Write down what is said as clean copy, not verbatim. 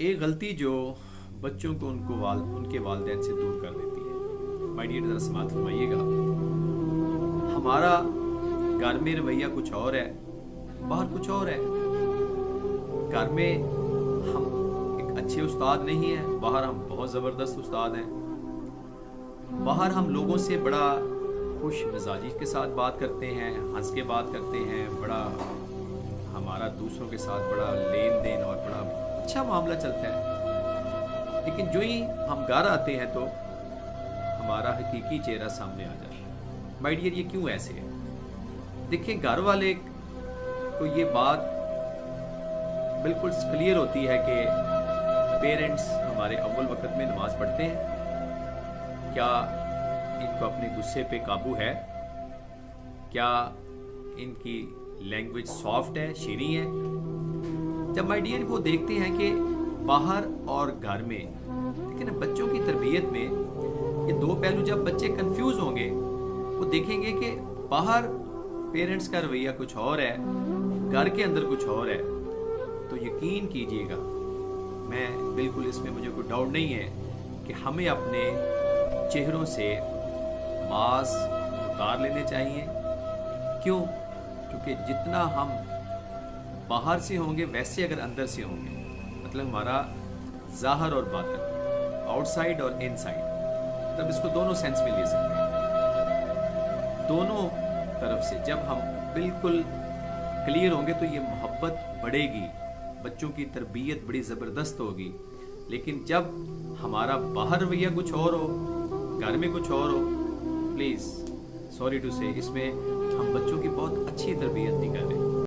एक गलती जो बच्चों को उनके वालिदैन से दूर कर देती है। माय डियर, ज़रा समाअत फरमाइएगा। हमारा घर में रवैया कुछ और है, बाहर कुछ और है। घर में हम एक अच्छे उस्ताद नहीं हैं, बाहर हम बहुत ज़बरदस्त उस्ताद हैं। बाहर हम लोगों से बड़ा खुश मिजाजी के साथ बात करते हैं, हंस के बात करते हैं, बड़ा हमारा दूसरों के साथ बड़ा लेन देन और बड़ा अच्छा मामला चलता है। लेकिन जो ही हम घर आते हैं तो हमारा हकीकी चेहरा सामने आ जाता है। माय डियर, ये क्यों ऐसे है? देखिए, घर वाले को ये बात बिल्कुल क्लियर होती है कि पेरेंट्स हमारे अव्वल वक्त में नमाज पढ़ते हैं, क्या इनको अपने गुस्से पे काबू है, क्या इनकी लैंग्वेज सॉफ्ट है, शीरी है। जब माय डियर वो देखते हैं कि बाहर और घर में, लेकिन बच्चों की तरबियत में ये दो पहलू, जब बच्चे कंफ्यूज होंगे वो देखेंगे कि बाहर पेरेंट्स का रवैया कुछ और है, घर के अंदर कुछ और है, तो यकीन कीजिएगा, मैं बिल्कुल इसमें मुझे कोई डाउट नहीं है कि हमें अपने चेहरों से मास्क उतार लेने चाहिए। क्यों? क्योंकि जितना हम बाहर से होंगे वैसे अगर अंदर से होंगे, मतलब हमारा ज़ाहिर और बातिन, आउटसाइड और इनसाइड, तब इसको दोनों सेंस में ले सकते हैं। दोनों तरफ से जब हम बिल्कुल क्लियर होंगे तो ये मोहब्बत बढ़ेगी, बच्चों की तरबियत बड़ी ज़बरदस्त होगी। लेकिन जब हमारा बाहर रवैया कुछ और हो, घर में कुछ और हो, प्लीज़ सॉरी टू से, इसमें हम बच्चों की बहुत अच्छी तरबियत नहीं कर रहे।